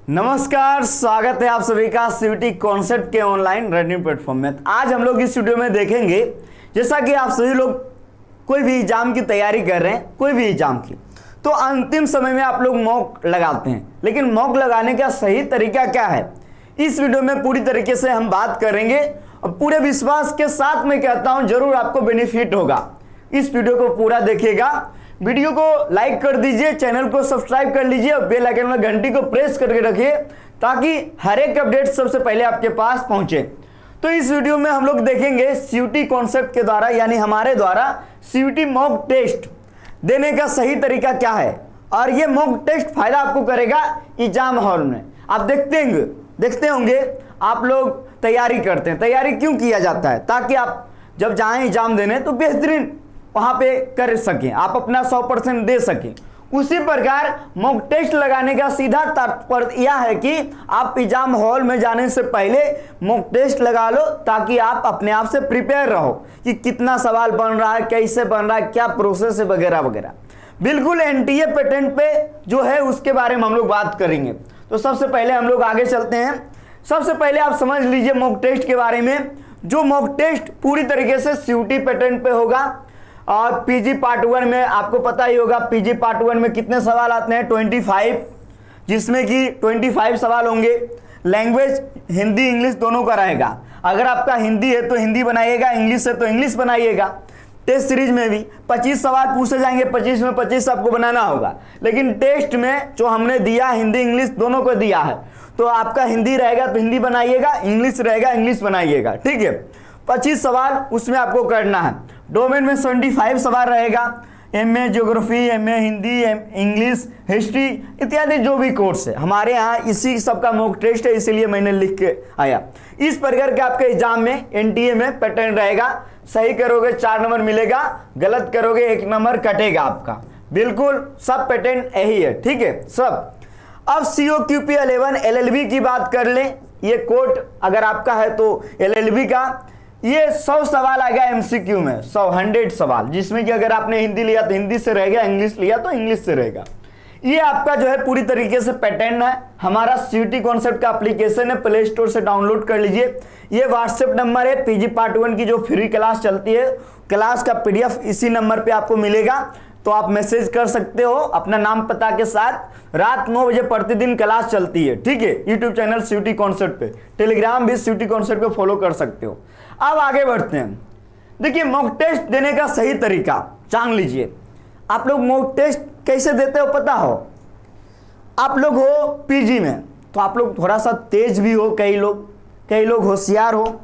नमस्कार, स्वागत है आप सभी का सीयूटी कॉन्सेप्ट के ऑनलाइन लर्निंग प्लेटफॉर्म में। आज हम लोग इस वीडियो में देखेंगे, जैसा कि आप सभी लोग कोई भी एग्जाम की तैयारी कर रहे हैं, कोई भी एग्जाम की, तो अंतिम समय में आप लोग मॉक लगाते हैं, लेकिन मॉक लगाने का सही तरीका क्या है, इस वीडियो में पूरी तरीके से हम बात करेंगे और पूरे विश्वास के साथ मैं कहता हूं जरूर आपको बेनिफिट होगा। इस वीडियो को पूरा देखिएगा, वीडियो को लाइक कर दीजिए, चैनल को सब्सक्राइब कर लीजिए और बेल आइकन में घंटी को प्रेस करके रखिए ताकि हर एक अपडेट सबसे पहले आपके पास पहुंचे। तो इस वीडियो में हम लोग देखेंगे सीयूटी कॉन्सेप्ट के द्वारा, यानी हमारे द्वारा सीयूटी मॉक टेस्ट देने का सही तरीका क्या है, और ये मॉक टेस्ट फायदा आपको करेगा एग्जाम हॉल में। आप देखते होंगे आप लोग तैयारी करते हैं। तैयारी क्यों किया जाता है? ताकि आप जब जाएं एग्जाम देने तो बेहतरीन वहां पे कर सकें, आप अपना 100% दे सकें। उसी प्रकार मॉक टेस्ट लगाने का सीधा तात्पर्य यह है कि आप एग्जाम हॉल में जाने से पहले मॉक टेस्ट लगा लो, ताकि आप अपने आप से प्रिपेयर रहो कि कितना सवाल बन रहा है, कैसे बन रहा है, क्या प्रोसेस है, वगैरह वगैरह। बिल्कुल एनटीए पैटर्न पे जो है उसके बारे में हम लोग बात करेंगे। तो सबसे पहले हम लोग आगे चलते हैं। सबसे पहले आप समझ लीजिए मॉक टेस्ट के बारे में। जो मॉक टेस्ट पूरी तरीके से सीयूटी पैटर्न पे होगा, और पीजी पार्ट 1 में आपको पता ही होगा पीजी पार्ट 1 में कितने सवाल आते हैं, 25, जिसमें कि 25 सवाल होंगे। लैंग्वेज हिंदी इंग्लिश दोनों का रहेगा। अगर आपका हिंदी है तो हिंदी बनाइएगा, इंग्लिश है तो इंग्लिश बनाइएगा। टेस्ट सीरीज में भी 25 सवाल पूछे जाएंगे, 25 में 25 आपको बनाना होगा। लेकिन टेस्ट में जो हमने दिया हिंदी इंग्लिश दोनों को दिया है, तो आपका हिंदी रहेगा तो हिंदी बनाइएगा, इंग्लिश रहेगा इंग्लिश बनाइएगा, ठीक है। 25 सवाल उसमें आपको करना है। डोमेन में 75 सवाल रहेगा। MA geography, MA Hindi, English, history इत्यादि जो भी कोर्स है हमारे यहाँ, इसी सब का मॉक टेस्ट है, इसीलिए मैंने लिख के आया। इस प्रकार के आपके एग्जाम में एनटीए में पैटर्न रहेगा। सही करोगे 4 नंबर मिलेगा, गलत करोगे 1 नंबर कटेगा आपका। बिल्कुल सब पैटर्न यही है, ठीक है सब। अब COQP 11 LLB की बात कर लें। ये कोड अगर आपका है तो LLB का ये 100 सवाल आएगा MCQ में, 100 सवाल, जिसमें कि अगर आपने हिंदी लिया तो हिंदी से रहेगा, इंग्लिश लिया तो इंग्लिश से रहेगा। ये आपका जो है पूरी तरीके से पैटर्न है। हमारा सीयूटी कॉन्सेप्ट का एप्लीकेशन है, प्ले स्टोर से डाउनलोड कर लीजिए। ये व्हाट्सएप नंबर है, पीजी पार्ट 1 की जो फ्री क्लास चलती है, क्लास का PDF इसी नंबर पे आपको मिलेगा। तो आप मैसेज कर सकते हो अपना नाम पता के साथ। रात 9 बजे प्रतिदिन क्लास चलती है, ठीक है। यूट्यूब चैनल सीयूटी कॉन्सेप्ट पे, टेलीग्राम भी सीयूटी कॉन्सेप्ट पे फॉलो कर सकते हो। अब आगे बढ़ते हैं। देखिए मॉक टेस्ट देने का सही तरीका जान लीजिए। आप लोग मॉक टेस्ट कैसे देते हो पता हो? आप लोग हो पीजी में तो आप लोग थोड़ा सा तेज भी हो, कई लोग होशियार हो,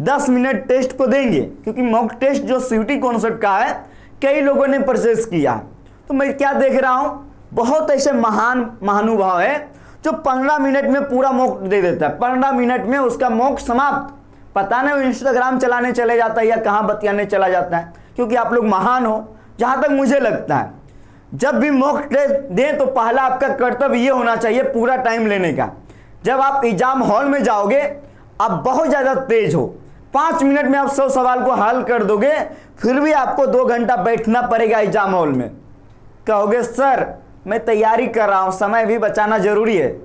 10 मिनट टेस्ट को देंगे, क्योंकि मॉक टेस्ट जो सीयूटी कॉन्सेप्ट का है कई लोगों ने परचेज किया है। तो मैं क्या देख रहा हूं, बहुत ऐसे महान महानुभाव है जो 15 मिनट में पूरा मॉक दे देता है। 15 मिनट में उसका मॉक समाप्त। पता नहीं वो इंस्टाग्राम चलाने चले जाता है या कहाँ बतियाने चला जाता है, क्योंकि आप लोग महान हो। जहाँ तक मुझे लगता है जब भी मॉक टेस्ट दें तो पहला आपका कर्तव्य ये होना चाहिए पूरा टाइम लेने का। जब आप एग्जाम हॉल में जाओगे, आप बहुत ज़्यादा तेज हो, 5 मिनट में आप 100 सवाल को हल कर दोगे, फिर भी आपको 2 घंटा बैठना पड़ेगा एग्जाम हॉल में। कहोगे सर मैं तैयारी कर रहा हूँ, समय भी बचाना जरूरी है।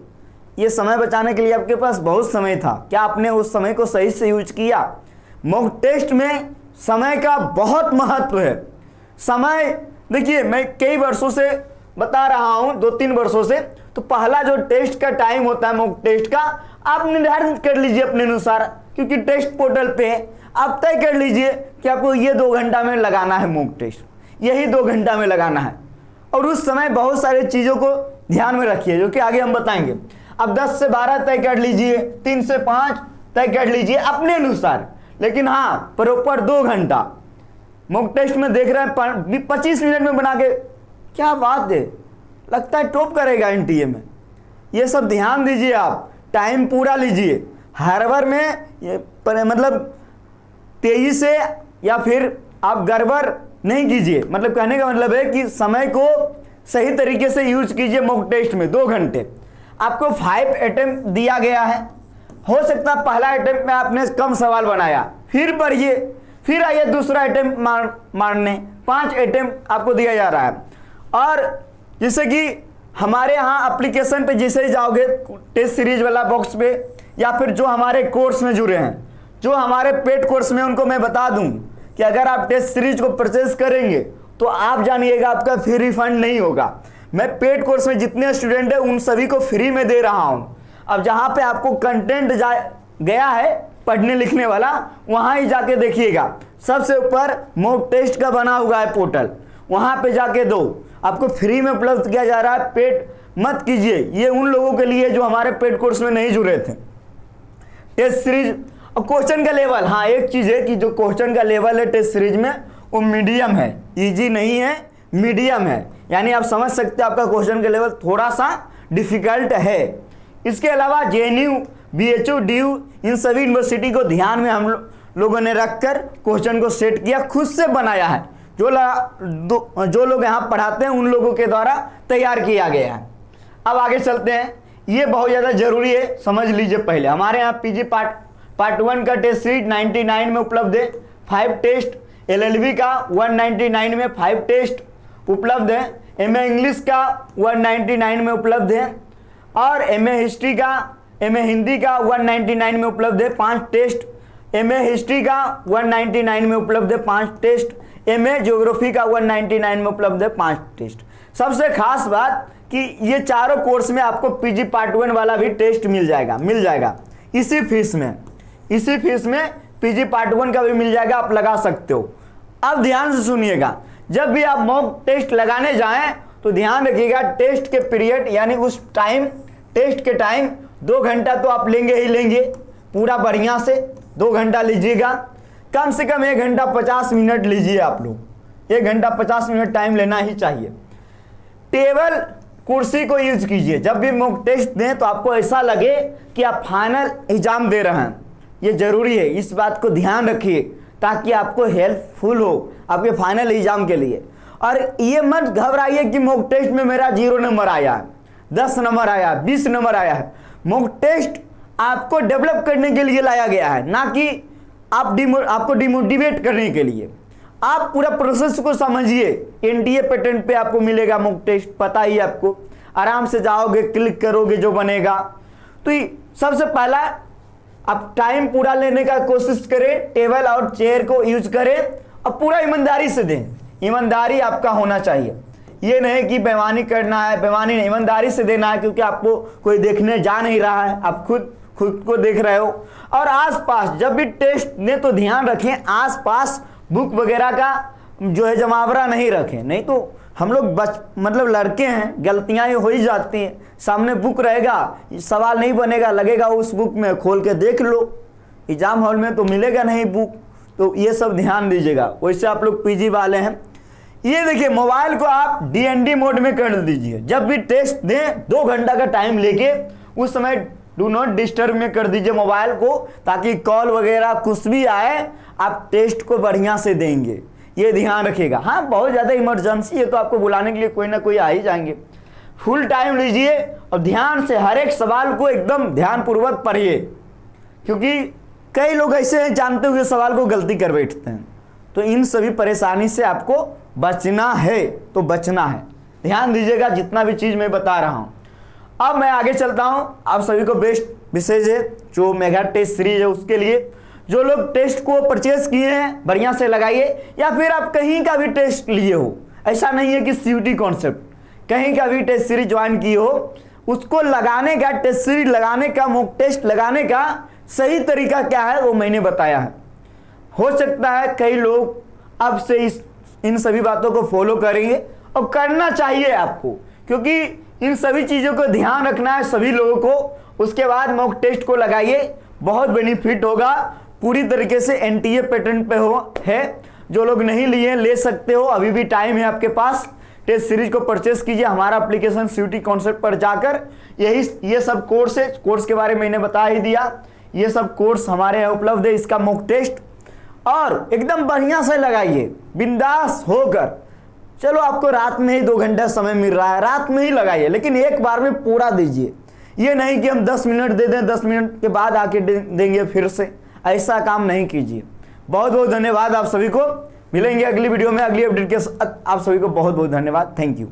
ये समय बचाने के लिए आपके पास बहुत समय था, क्या आपने उस समय को सही से यूज किया? मॉक टेस्ट में समय का बहुत महत्व है। समय देखिए मैं कई वर्षों से बता रहा हूँ, 2-3 वर्षों से। तो पहला जो टेस्ट का टाइम होता है मॉक टेस्ट का, आप निर्धारित कर लीजिए अपने अनुसार, क्योंकि टेस्ट पोर्टल पे आप तय कर लीजिए कि आपको ये 2 घंटा में लगाना है मॉक टेस्ट, यही 2 घंटा में लगाना है। और उस समय बहुत सारी चीज़ों को ध्यान में रखिए जो कि आगे हम बताएंगे। अब 10 से 12 तय कर लीजिए, 3 से 5 तय कर लीजिए अपने अनुसार, लेकिन हाँ प्रॉपर 2 घंटा। मॉक टेस्ट में देख रहे हैं 25 मिनट में बना के, क्या बात है, लगता है टॉप करेगा एनटीए में। ये सब ध्यान दीजिए, आप टाइम पूरा लीजिए। हर बार में ये मतलब तेजी से या फिर आप गड़बड़ नहीं कीजिए। मतलब कहने का मतलब है कि समय को सही तरीके से यूज कीजिए। मॉक टेस्ट में 2 घंटे आपको 5 अटेम्प्ट दिया गया है। हो सकता है पहला अटेम्प्ट में आपने कम सवाल बनाया, फिर पढ़िए, फिर आइए दूसरा अटेम्प्ट मारने। 5 अटेम्प्ट आपको दिया जा रहा है। और जैसे कि हमारे यहाँ एप्लीकेशन पे जैसे ही जाओगे टेस्ट सीरीज वाला बॉक्स पे, या फिर जो हमारे कोर्स में जुड़े हैं, जो हमारे पेड कोर्स में, उनको मैं बता दूं कि अगर आप टेस्ट सीरीज को परचेज करेंगे तो आप जानिएगा आपका फ्री रिफंड नहीं होगा। मैं पेड कोर्स में जितने स्टूडेंट हैं उन सभी को फ्री में दे रहा हूं। अब जहां पे आपको कंटेंट गया है पढ़ने लिखने वाला, वहां ही जाके देखिएगा, सबसे ऊपर मॉक टेस्ट का बना हुआ है पोर्टल, वहां पे जाके दो, आपको फ्री में उपलब्ध किया जा रहा है। पेड मत कीजिए, ये उन लोगों के लिए जो हमारे पेड कोर्स में नहीं जुड़े थे। टेस्ट सीरीज और क्वेश्चन का लेवल, हाँ एक चीज है कि जो क्वेश्चन का लेवल है टेस्ट सीरीज में वो मीडियम है, इजी नहीं है, मीडियम है, यानी आप समझ सकते हैं आपका क्वेश्चन का लेवल थोड़ा सा डिफिकल्ट है। इसके अलावा JNU, BHU, DU इन सभी यूनिवर्सिटी को ध्यान में हम लोगों ने रखकर क्वेश्चन को सेट किया, खुद से बनाया है, जो लोग यहाँ पढ़ाते हैं उन लोगों के द्वारा तैयार किया गया है। अब आगे चलते हैं, ये बहुत ज़्यादा जरूरी है, समझ लीजिए। पहले हमारे यहाँ PG पार्ट 1 का टेस्ट सीरीज 99 में उपलब्ध है, 5 टेस्ट, LLB का 199 में 5 टेस्ट उपलब्ध है, MA इंग्लिश का 199 में उपलब्ध है, और MA हिस्ट्री का, MA हिंदी का 199 में उपलब्ध है 5 टेस्ट, MA हिस्ट्री का 199 में उपलब्ध है 5 टेस्ट, MA ज्योग्राफी का 199 में उपलब्ध है 5 टेस्ट। सबसे खास बात कि ये चारों कोर्स में आपको PG पार्ट 1 वाला भी टेस्ट मिल जाएगा इसी फीस में PG पार्ट 1 का भी मिल जाएगा, आप लगा सकते हो। अब ध्यान से सुनिएगा, जब भी आप मॉक टेस्ट लगाने जाएं तो ध्यान रखिएगा टेस्ट के पीरियड, यानी उस टाइम, टेस्ट के टाइम 2 घंटा तो आप लेंगे ही लेंगे, पूरा बढ़िया से 2 घंटा लीजिएगा, कम से कम 1 घंटा 50 मिनट लीजिए आप लोग, 1 घंटा 50 मिनट टाइम लेना ही चाहिए। टेबल कुर्सी को यूज कीजिए, जब भी मॉक टेस्ट दें तो आपको ऐसा लगे कि आप फाइनल एग्जाम दे रहे हैं, ये जरूरी है, इस बात को ध्यान रखिए ताकि आपको हेल्पफुल हो आपके फाइनल एग्जाम के लिए। और ये मत घबराइए कि मॉक टेस्ट में मेरा 0 नंबर आया है, 10 नंबर आया, 20 नंबर आया है। मॉक टेस्ट आपको डेवलप करने के लिए लाया गया है, ना कि आपको डिमोटिवेट करने के लिए। आप पूरा प्रोसेस को समझिए, NTA पैटर्न पे आपको मिलेगा मॉक टेस्ट, पता ही आपको, आराम से जाओगे, क्लिक करोगे, जो बनेगा। तो सबसे पहला आप टाइम पूरा लेने का कोशिश करें, टेबल और चेयर को यूज करें और पूरा ईमानदारी से दें, ईमानदारी आपका होना चाहिए। ये नहीं कि बेईमानी करना है, बेईमानी नहीं, ईमानदारी से देना है, क्योंकि आपको कोई देखने जा नहीं रहा है, आप खुद को देख रहे हो। और आसपास जब भी टेस्ट दें तो ध्यान रखें आसपास बुक वगैरह का जो है जमावड़ा नहीं रखें, नहीं तो हम लोग मतलब लड़के हैं, गलतियां ही हो ही जाती हैं। सामने बुक रहेगा, सवाल नहीं बनेगा, लगेगा उस बुक में, खोल के देख लो, एग्जाम हॉल में तो मिलेगा नहीं बुक, तो ये सब ध्यान दीजिएगा। वैसे आप लोग PG वाले हैं, ये देखिए मोबाइल को आप DND मोड में कर दीजिए, जब भी टेस्ट दें 2 घंटा का टाइम लेके उस समय डू नॉट डिस्टर्ब में कर दीजिए मोबाइल को, ताकि कॉल वगैरह कुछ भी आए आप टेस्ट को बढ़िया से देंगे, ये ध्यान रखिएगा। हाँ बहुत ज़्यादा इमरजेंसी है तो आपको बुलाने के लिए कोई ना कोई आ ही जाएंगे। फुल टाइम लीजिए और ध्यान से हर एक सवाल को एकदम ध्यानपूर्वक पढ़िए, क्योंकि कई लोग ऐसे हैं जानते हुए सवाल को गलती कर बैठते हैं, तो इन सभी परेशानी से आपको बचना है, तो बचना है, ध्यान दीजिएगा जितना भी चीज़ मैं बता रहा हूँ। अब मैं आगे चलता हूँ, आप सभी को बेस्ट मैसेज है जो मेगा टेस्ट सीरीज है उसके लिए। जो लोग टेस्ट को परचेज किए हैं बढ़िया से लगाइए, या फिर आप कहीं का भी टेस्ट लिए हो, ऐसा नहीं है कि CUT कॉन्सेप्ट, कहीं का भी टेस्ट सीरीज ज्वाइन किए हो, उसको लगाने का, टेस्ट सीरीज लगाने का, मॉक टेस्ट लगाने का सही तरीका क्या है वो मैंने बताया है। हो सकता है कई लोग अब से इन सभी बातों को फॉलो करेंगे, और करना चाहिए आपको, क्योंकि इन सभी चीज़ों को ध्यान रखना है सभी लोगों को। उसके बाद मॉक टेस्ट को लगाइए, बहुत बेनिफिट होगा, पूरी तरीके से NTA पैटर्न पे है। जो लोग नहीं लिए ले सकते हो, अभी भी टाइम है आपके पास। टेस्ट सीरीज को परचेस कीजिए हमारा एप्लीकेशन CUT कॉन्सेप्ट पर जाकर। ये सब कोर्स है, कोर्स के बारे में मैंने बता ही दिया, ये सब कोर्स हमारे यहाँ उपलब्ध है। इसका मॉक टेस्ट और एकदम बढ़िया से लगाइए, बिंदास होकर। चलो आपको रात में ही 2 घंटा समय मिल रहा है, रात में ही लगाइए, लेकिन एक बार में पूरा दीजिए। ये नहीं कि हम 10 मिनट दे दें, 10 मिनट के बाद आके देंगे फिर से, ऐसा काम नहीं कीजिए। बहुत बहुत धन्यवाद आप सभी को, मिलेंगे अगली वीडियो में अगली अपडेट के साथ। आप सभी को बहुत बहुत धन्यवाद, थैंक यू।